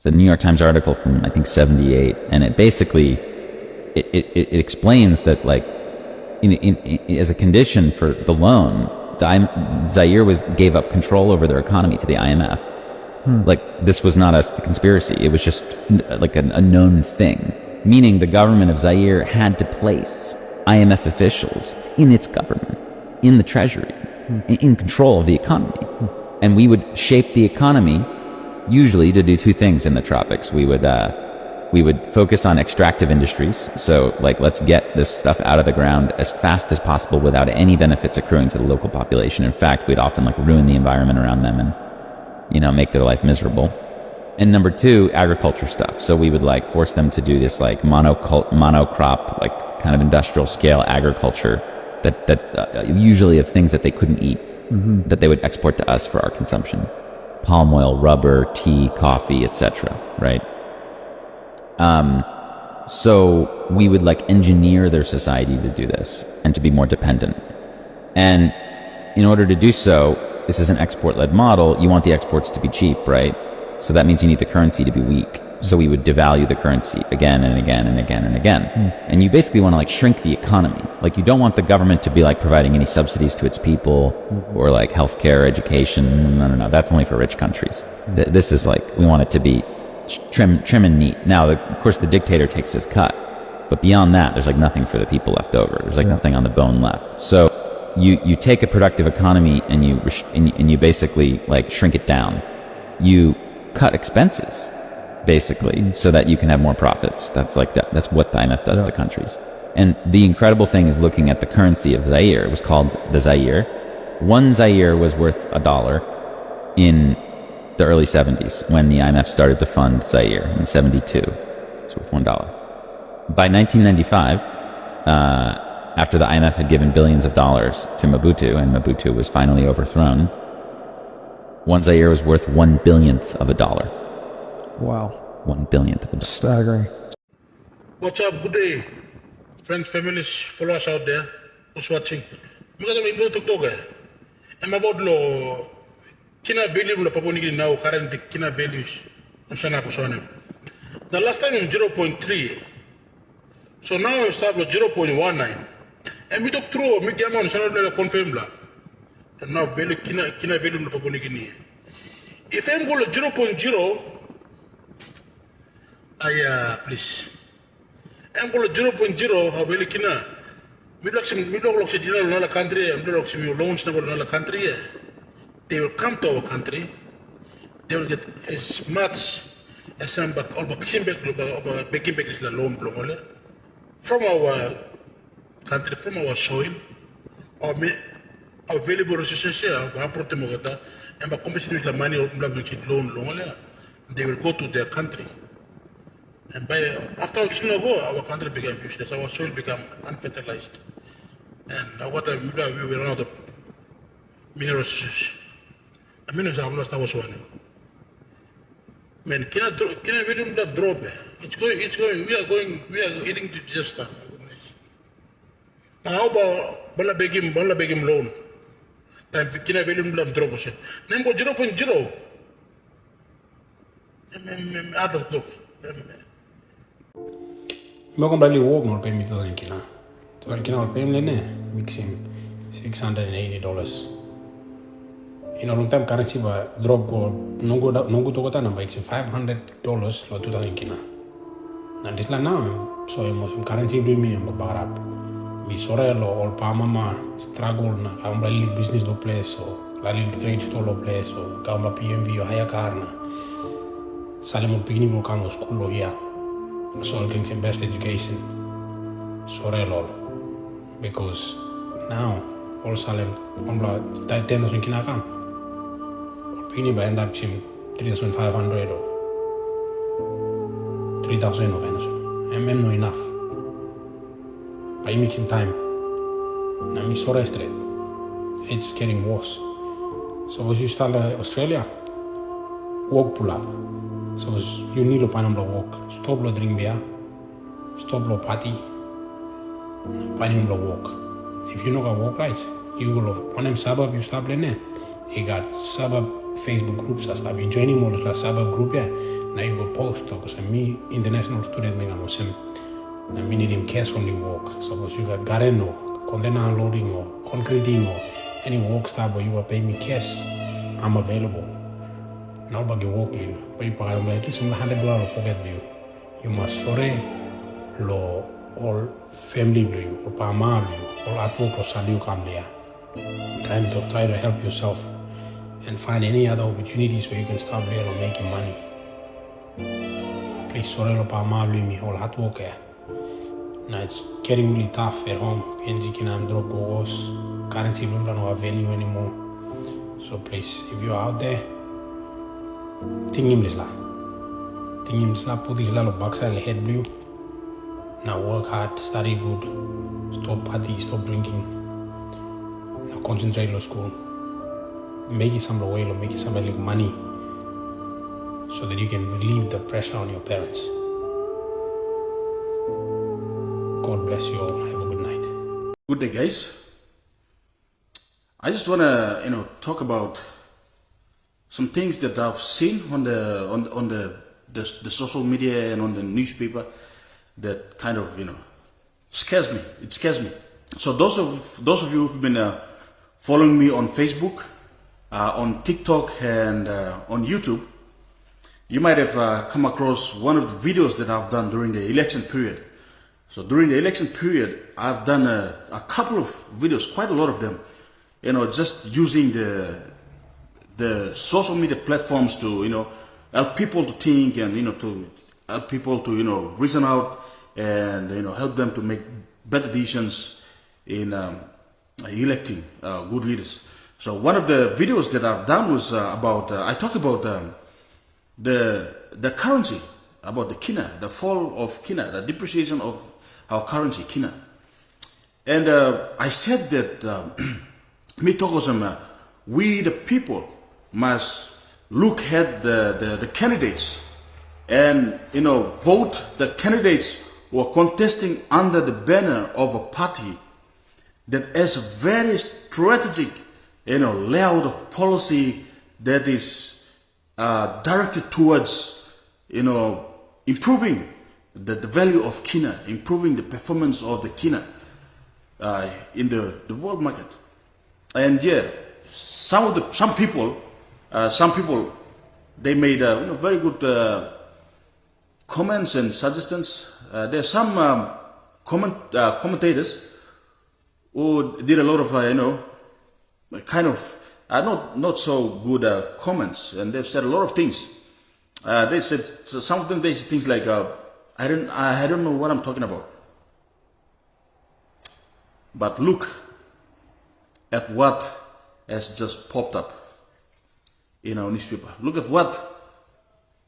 It's a New York Times article from I think 78, and it basically it explains that like as a condition for the loan, Zaire gave up control over their economy to the IMF. Like this was not a conspiracy; it was just like a known thing. Meaning the government of Zaire had to place IMF officials in its government, in the treasury, in control of the economy, and we would shape the economy. Usually to do two things in the tropics. We would focus on extractive industries. So like, let's get this stuff out of the ground as fast as possible without any benefits accruing to the local population. In fact, we'd often like ruin the environment around them and, make their life miserable. And number two, agriculture stuff. So we would like force them to do this like monocrop, like kind of industrial scale agriculture that usually of things that they couldn't eat, that they would export to us for our consumption. Palm oil, rubber, tea, coffee, etc. Right? So we would like engineer their society to do this and to be more dependent. And in order to do so, this is an export-led model. You want the exports to be cheap, right? So that means you need the currency to be weak. So we would devalue the currency again and again and again and again. And you basically want to like shrink the economy. Like you don't want the government to be like providing any subsidies to its people or like healthcare, education. No. That's only for rich countries. This is like, we want it to be trim and neat. Now, of course, the dictator takes his cut. But beyond that, there's like nothing for the people left over. There's like nothing on the bone left. So you take a productive economy and you basically like shrink it down. You cut expenses, basically, so that you can have more profits. That's like that. That's what the IMF does to countries. And the incredible thing is looking at the currency of Zaire. It was called the Zaire. One Zaire was worth $1 in the early 70s when the IMF started to fund Zaire in 72. It's worth $1. By 1995, after the IMF had given billions of dollars to Mobutu and Mobutu was finally overthrown, one Zaire was worth 1/1000000000 of $1. Wow. 1/1000000000 of $1. Staggering. What's up? Good day, friends, families, followers out there who's watching. I'm going to talk about law. Kina value la Papua New Guinea now currently Kina values. I'm saying the last time in 0.3, so now we start with 0.19, and we talk through. We get on channel confirm la. Now value Kina value la Papua New Guinea. If I'm going to 0.0, please. I'm going to 0.0. How value Kina? We don't look at another country. I'm not looking at loans in another country. They will come to our country. They will get as much as some back or back is the loan from our country, from our soil, our available resources, our protein, and by competition with the money of loan, they will go to their country. And after our country became useless, our soil became unfertilized, and what we run out of mineral resources. I mean, it's lost our soil. Man, cannot really drop. It's going. We are heading to disaster. How about Bala Begim loan? Time Kina William drop. Then go 0.0. Other look. Mako bali walk no pay me to Kina. To Kina pay me mixing $680. In a long time currency ba drop go nongo to kota na ba $500 lo to tan Kina. Na disla na so mo currency do me mo barap. Mi sore lo all pama ma struggle na kamba li business do place so lali trade store lo place so kamba PMV o haya karna. Sale mo pigni mo kango school lo here. So getting some best education. Sore lo because now all salem ombla titans in Kina kam. Pini by end up sim 3,500 or 3,000 or MM no enough. By making time. Now me sorry straight. It's getting worse. So as you start Australia, walk pull up. So you need to find walk. Stop lo drink beer. Stop lo party. Find walk. If you know how walk right, you go on them suburb you start playing. You got suburb Facebook groups and stuff. You joining more like suburb group, yeah. na you go post because me international student me ngamo sem na me need him cash only work. Suppose you got garden or container unloading or concreting or any work stuff where you are paying me cash, I'm available. Now bagi work you, but you pay me at least $100 pocket view. You must sorry lo all family view or pama view or at work or study you come there. Try to help yourself and find any other opportunities where you can start there or making money. Please sorry lo pama view me all hard work here. Now it's getting really tough at home. PNG Kina drop goes, currency don't have value anymore. So please, if you're out there, think him this la, put this la lo backside head blue. Now work hard, study good, stop party, stop drinking. Now concentrate on school. Make it some way, make it some money, so that you can relieve the pressure on your parents. God bless you all. Have a good night. Good day, guys. I just wanna talk about some things that I've seen on the social media and on the newspaper that kind of scares me. It scares me. So those of you who've been following me on Facebook, on TikTok, and on YouTube, you might have come across one of the videos that I've done during the election period. So during the election period, I've done a couple of videos, quite a lot of them, just using the social media platforms to help people to think and to help people to reason out and help them to make better decisions in electing good leaders. So one of the videos that I've done was about I talked about the currency, about the Kina, the fall of Kina, the depreciation of our currency, Kina. And I said that we the people must look at the candidates and vote the candidates who are contesting under the banner of a party that has a very strategic layout of policy that is directed towards improving the value of Kina, improving the performance of the Kina in the world market. And yeah, some people they made very good comments and suggestions. There's some commentators who did a lot of kind of not so good comments, and they've said a lot of things. They said some of them. They said things like I don't know what I'm talking about. But look at what has just popped up in our newspaper. Look at what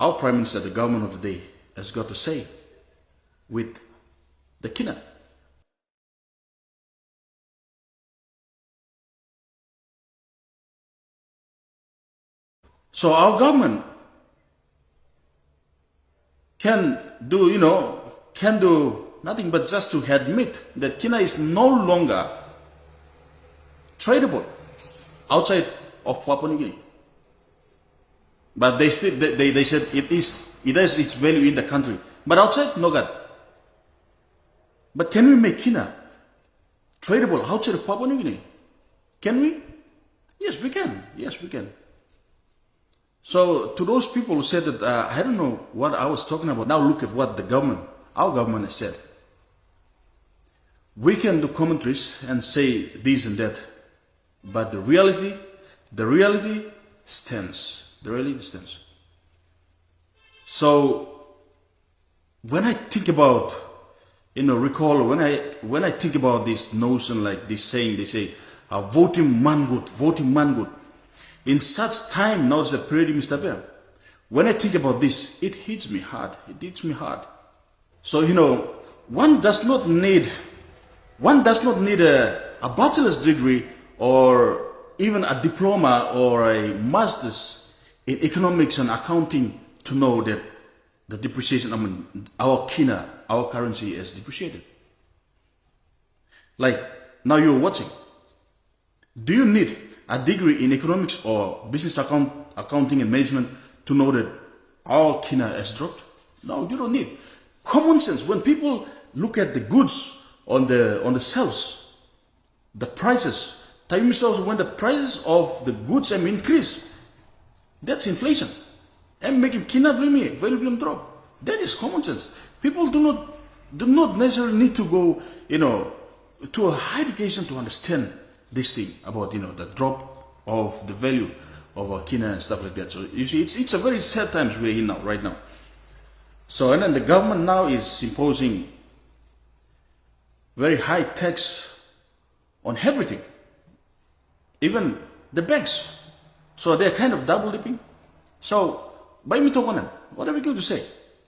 our Prime Minister, the government of the day, has got to say with the Kina. So our government can do nothing but just to admit that Kina is no longer tradable outside of Papua New Guinea. But they said it has its value in the country, but outside, no God. But can we make Kina tradable outside of Papua New Guinea? Can we? Yes, we can. Yes, we can. So to those people who said that I don't know what I was talking about, now look at what our government has said. We can do commentaries and say this and that, but the reality stands. The reality stands. So when I think about, when I think about this notion, like this saying, they say, voting man good. In such time, now it's the period, Mr. Bear. When I think about this, it hits me hard. So, one does not need a bachelor's degree or even a diploma or a master's in economics and accounting to know that the depreciation, our Kina, our currency is depreciated. Like, now you're watching. Do you need a degree in economics or business accounting and management to know that our Kina has dropped. No, you don't need. Common sense. When people look at the goods on the shelves, the prices, time also when the prices of the goods have increased, that's inflation. And making Kina value blame drop. That is common sense. People do not necessarily need to go, to a high education to understand this thing about, the drop of the value of Kina and stuff like that. So you see, it's a very sad times we're in now, right now. So, and then the government now is imposing very high tax on everything, even the banks. So they're kind of double dipping. So, by me talking, what are we going to say?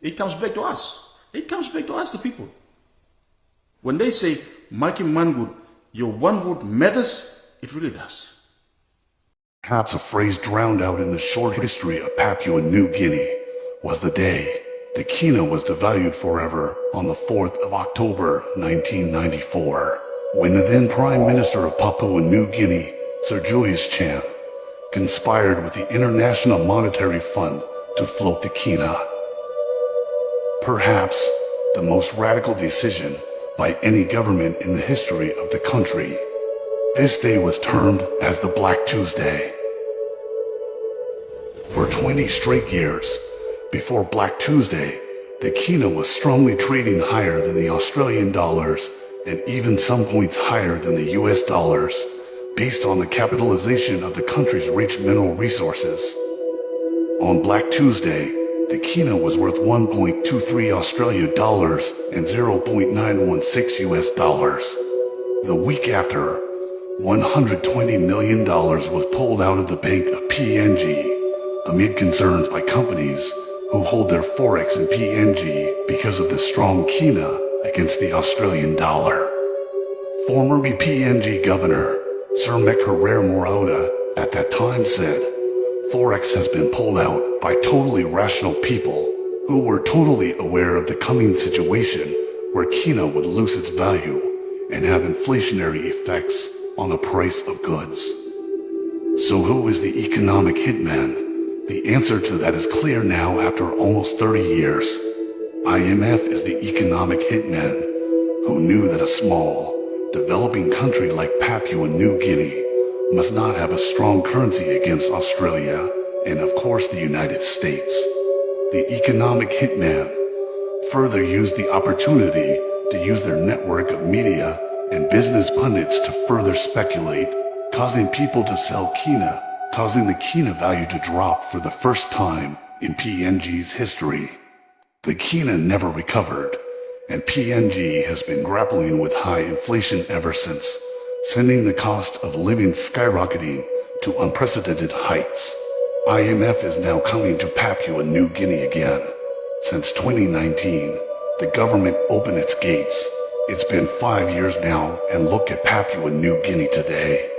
It comes back to us. It comes back to us, the people. When they say, Maki Mangur, your one vote matters, it really does. Perhaps a phrase drowned out in the short history of Papua New Guinea was the day the Kina was devalued forever on the 4th of October 1994, when the then Prime Minister of Papua New Guinea, Sir Julius Chan, conspired with the International Monetary Fund to float the Kina. Perhaps the most radical decision by any government in the history of the country. This day was termed as the Black Tuesday. For 20 straight years, before Black Tuesday, the Kina was strongly trading higher than the Australian dollars and even some points higher than the US dollars, based on the capitalization of the country's rich mineral resources. On Black Tuesday, the Kina was worth 1.23 Australian dollars and 0.916 US dollars. The week after, $120 million was pulled out of the bank of PNG amid concerns by companies who hold their forex in PNG because of the strong Kina against the Australian dollar. Former PNG Governor Sir Mekharer Morauda at that time said, Forex has been pulled out by totally rational people who were totally aware of the coming situation where Kina would lose its value and have inflationary effects on the price of goods. So who is the economic hitman? The answer to that is clear now after almost 30 years. IMF is the economic hitman who knew that a small, developing country like Papua New Guinea must not have a strong currency against Australia and of course the United States. The economic hitman further used the opportunity to use their network of media and business pundits to further speculate, causing people to sell Kina, causing the Kina value to drop for the first time in PNG's history. The Kina never recovered, and PNG has been grappling with high inflation ever since, sending the cost of living skyrocketing to unprecedented heights. IMF is now coming to Papua New Guinea again. Since 2019, the government opened its gates. It's been 5 years now, and look at Papua New Guinea today.